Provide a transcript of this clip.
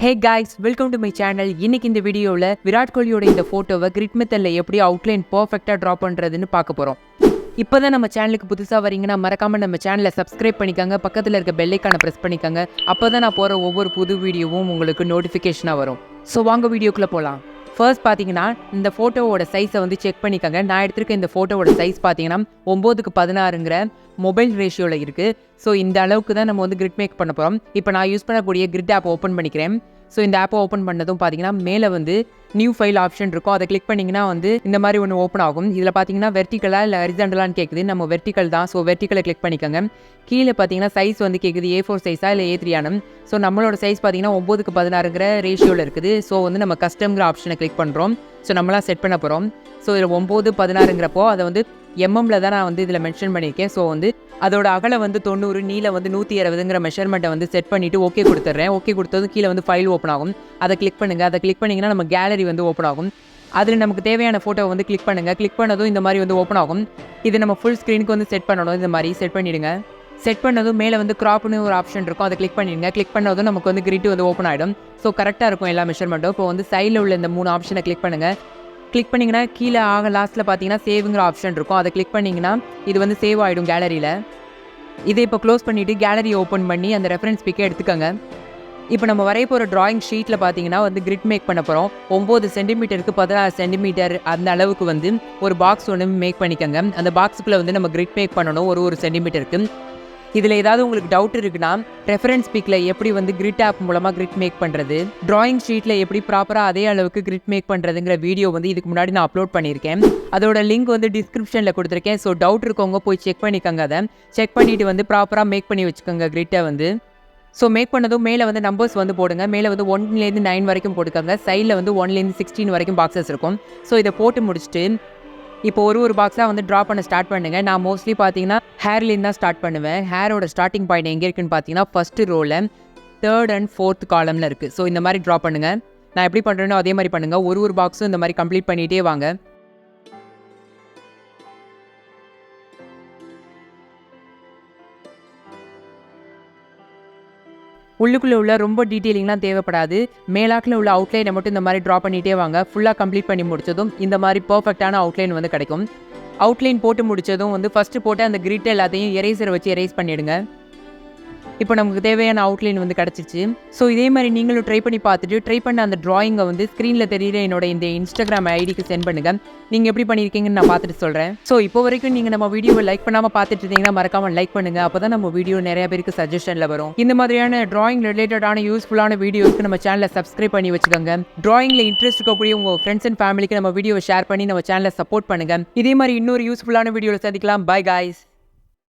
Hey guys, welcome to my channel. இன்னைக்கு இந்த வீடியோல விராட் கோலியோட இந்த போட்டோவை கிரிட் மெத்தட்ல எப்படி அவுட்லைன் பெர்ஃபெக்ட்டா டிரா பண்றதுன்னு பார்க்க போறோம். இப்போதான் நம்ம சேனலுக்கு புதுசா வரீங்கன்னா மறக்காம நம்ம சேனலை சப்ஸ்கிரைப் பண்ணிக்கங்க, பக்கத்துல இருக்க பெல் ஐகானை பிரஸ் பண்ணிக்கங்க. அப்பதான் நான் போற ஒவ்வொரு புது வீடியோவும் உங்களுக்கு நோட்டிஃபிகேஷனா வரும். ஸோ வாங்க வீடியோக்குள்ள போலாம். ஃபர்ஸ்ட் பார்த்தீங்கன்னா இந்த ஃபோட்டோவோட சைஸை வந்து செக் பண்ணிக்கோங்க. நான் எடுத்திருக்க இந்த ஃபோட்டோவோட சைஸ் பார்த்தீங்கன்னா 9:16ங்கிற மொபைல் ரேஷியோவில் இருக்குது. ஸோ இந்த அளவுக்கு தான் நம்ம வந்து கிரிட் மேக் பண்ண போகிறோம். இப்போ நான் யூஸ் பண்ணக்கூடிய கிரிட் ஆப் ஓப்பன் பண்ணிக்கிறேன். ஸோ இந்த ஆப்பை ஓப்பன் பண்ணதும் பார்த்தீங்கன்னா மேலே வந்து நியூ ஃபைல் ஆப்ஷன் இருக்கும். அதை கிளிக் பண்ணிங்கன்னா வந்து இந்த மாதிரி ஒன்று ஓப்பன் ஆகும். இதில் பார்த்தீங்கன்னா வெர்டிக்கலாக இல்லை ஹரிசாண்டலான்னு கேட்குது. நம்ம வெர்டிக்கல் தான். ஸோ வெர்டிக்கலை கிளிக் பண்ணிக்கோங்க. கீழே பார்த்தீங்கன்னா சைஸ் வந்து கேட்குது A4 சைஸா இல்லை A3 ஸோ நம்மளோட சைஸ் பார்த்தீங்கன்னா 9:16ங்கிற ரேஷியோவில் இருக்குது. ஸோ வந்து நம்ம கஸ்டம்ங்கிற ஆப்ஷனை கிளிக் பண்ணுறோம். ஸோ நம்மளாம் செட் பண்ண போகிறோம். ஸோ இதில் 9:16ங்கிறப்போ அதை வந்து எம்எம்ல தான் நான் வந்து இதில் மென்ஷன் பண்ணியிருக்கேன். ஸோ வந்து அதோட அகலை வந்து 90, நீளம் வந்து 160ங்கிற மெஷர்மெண்ட்டை வந்து செட் பண்ணிவிட்டு ஓகே கொடுத்துட்றேன். ஓகே கொடுத்ததும் கீழே வந்து ஃபைல் ஓப்பன் ஆகும். அதை கிளிக் பண்ணுங்கள். அதை கிளிக் பண்ணிங்கன்னா நம்ம கேலரி வந்து ஓப்பன் ஆகும். அதில் நமக்கு தேவையான ஃபோட்டோ வந்து கிளிக் பண்ணுங்கள். கிளிக் பண்ணதும் இந்த மாதிரி வந்து ஓப்பன் ஆகும். இது நம்ம ஃபுல் ஸ்க்ரீனுக்கு வந்து செட் பண்ணணும். இந்த மாதிரி செட் பண்ணிவிடுங்க. செட் பண்ணதும் மேலே வந்து க்ராப்னு ஒரு ஆப்ஷன் இருக்கும். அதை கிளிக் பண்ணிடுங்க. கிளிக் பண்ணதும் நமக்கு வந்து கிரிட் வந்து ஓப்பன் ஆகிடும். ஸோ கரெக்டாக இருக்கும் எல்லா மெஷர்மெண்ட்டும். இப்போ வந்து சைடில் உள்ள இந்த 3 ஆப்ஷனை கிளிக் பண்ணுங்கள். கிளிக் பண்ணிங்கன்னா கீழே லாஸ்ட்டில் பார்த்தீங்கன்னா சேவுங்கிற ஆப்ஷன் இருக்கும். அதை கிளிக் பண்ணிங்கன்னா இது வந்து சேவ் ஆகிடும் கேலரியில். இதை இப்போ க்ளோஸ் பண்ணிவிட்டு கேலரி ஓப்பன் பண்ணி அந்த ரெஃபரன்ஸ் பிக்கை எடுத்துக்கோங்க. இப்போ நம்ம வரைய போகிற ட்ராயிங் ஷீட்டில் பார்த்தீங்கன்னா வந்து கிரிட் மேக் பண்ண போகிறோம். 9 சென்டிமீட்டருக்கு 16 சென்டிமீட்டர் அந்த அளவுக்கு வந்து ஒரு பாக்ஸ் ஒன்று மேக் பண்ணிக்கோங்க. அந்த பாக்ஸுக்குள்ளே வந்து நம்ம கிரிட் மேக் பண்ணணும் ஒரு சென்டிமீட்டருக்கு. இதில் ஏதாவது உங்களுக்கு டவுட் இருக்குன்னா ரெஃபரன்ஸ் பிக்கில் எப்படி வந்து கிரிட் ஆப் மூலமாக கிரிட் மேக் பண்ணுறது, ட்ராயிங் ஷீட்டில் எப்படி ப்ராப்பராக அதே அளவுக்கு கிரிட் மேக் பண்ணுறதுங்கிற வீடியோ வந்து இதுக்கு முன்னாடி நான் அப்லோட் பண்ணியிருக்கேன். அதோட லிங்க் வந்து டிஸ்கிரிப்ஷனில் கொடுத்துருக்கேன். ஸோ டவுட் இருக்கவங்க போய் செக் பண்ணிக்கோங்க. அதை செக் பண்ணிவிட்டு வந்து ப்ராப்பராக மேக் பண்ணி வச்சுக்கோங்க கிரிட்டை வந்து. ஸோ மேக் பண்ணதும் மேலே வந்து நம்பர்ஸ் வந்து போடுங்க. மேலே வந்து 1லேருந்து 9 வரைக்கும் போட்டுக்கோங்க. சைடில் வந்து 1லேருந்து 16 வரைக்கும் பாக்ஸஸ் இருக்கும். ஸோ இதை போட்டு முடிச்சுட்டு இப்போ ஒரு பாக்ஸாக வந்து ட்ரா பண்ண ஸ்டார்ட் பண்ணுங்கள். நான் மோஸ்ட்லி பார்த்தீங்கன்னா ஹேர்லேருந்து தான் ஸ்டார்ட் பண்ணுவேன். ஹேரோட ஸ்டார்டிங் பாயிண்ட் எங்கே இருக்குன்னு பார்த்தீங்கன்னா ஃபஸ்ட்டு ரோவில் 3rd and 4th காலமில் இருக்குது. ஸோ இந்த மாதிரி ட்ரா பண்ணுங்கள். நான் எப்படி பண்ணுறேனோ அதே மாதிரி பண்ணுங்கள். ஒரு பாக்ஸும் இந்த மாதிரி கம்ப்ளீட் பண்ணிகிட்டே வாங்க. உள்ளுக்குள்ளே உள்ள ரொம்ப டீட்டெயிலிங்லாம் தேவைப்படாது. மேலாக்கில் உள்ள அவுட்லைனை மட்டும் இந்த மாதிரி ட்ரா பண்ணிகிட்டே வாங்க. ஃபுல்லாக கம்ப்ளீட் பண்ணி முடிச்சதும் இந்த மாதிரி பர்ஃபெக்டான அவுட்லைன் வந்து கிடைக்கும். அவுட்லைன் போட்டு முடித்ததும் வந்து ஃபஸ்ட்டு போட்டு அந்த கிரிட் எல்லாத்தையும் எரேசரை வச்சு எரேஸ் பண்ணிவிடுங்க. இப்போ நமக்கு தேவையான அவுட்லைன் வந்து கிடச்சிச்சு. ஸோ இதே மாதிரி நீங்களும் ட்ரை பண்ணி பார்த்துட்டு ட்ரை பண்ண அந்த ட்ராயிங்கை வந்து ஸ்க்ரீனில் தெரியுற என்னோட இந்த இன்ஸ்டாகிராம் ஐடிக்கு சென்ட் பண்ணுங்கள். நீங்கள் எப்படி பண்ணியிருக்கீங்கன்னு நான் பார்த்துட்டு சொல்கிறேன். ஸோ இப்போ வரைக்கும் நீங்கள் நம்ம வீடியோவை லைக் பண்ணாமல் பார்த்துட்டு இருந்தீங்கன்னா மறக்காமல் லைக் பண்ணுங்கள். அப்போ தான் நம்ம வீடியோ நிறைய பேருக்கு சஜஷனில் வரும். இந்த மாதிரியான ட்ராயிங் ரிலேட்டடான யூஸ்ஃபுல்லான வீடியோஸ்க்கு நம்ம சேனலை சப்ஸ்கிரைப் பண்ணி வச்சுக்கோங்க. ட்ராயிங்கில் இன்ட்ரெஸ்ட் இருக்கக்கூடிய உங்கள் ஃப்ரெண்ட்ஸ் அண்ட் ஃபேமிலிக்கு நம்ம வீடியோவை ஷேர் பண்ணி நம்ம சேனலை சப்போர்ட் பண்ணுங்கள். இதே மாதிரி இன்னொரு யூஸ்ஃபுல்லான வீடியோவில் சந்திக்கலாம். By guys.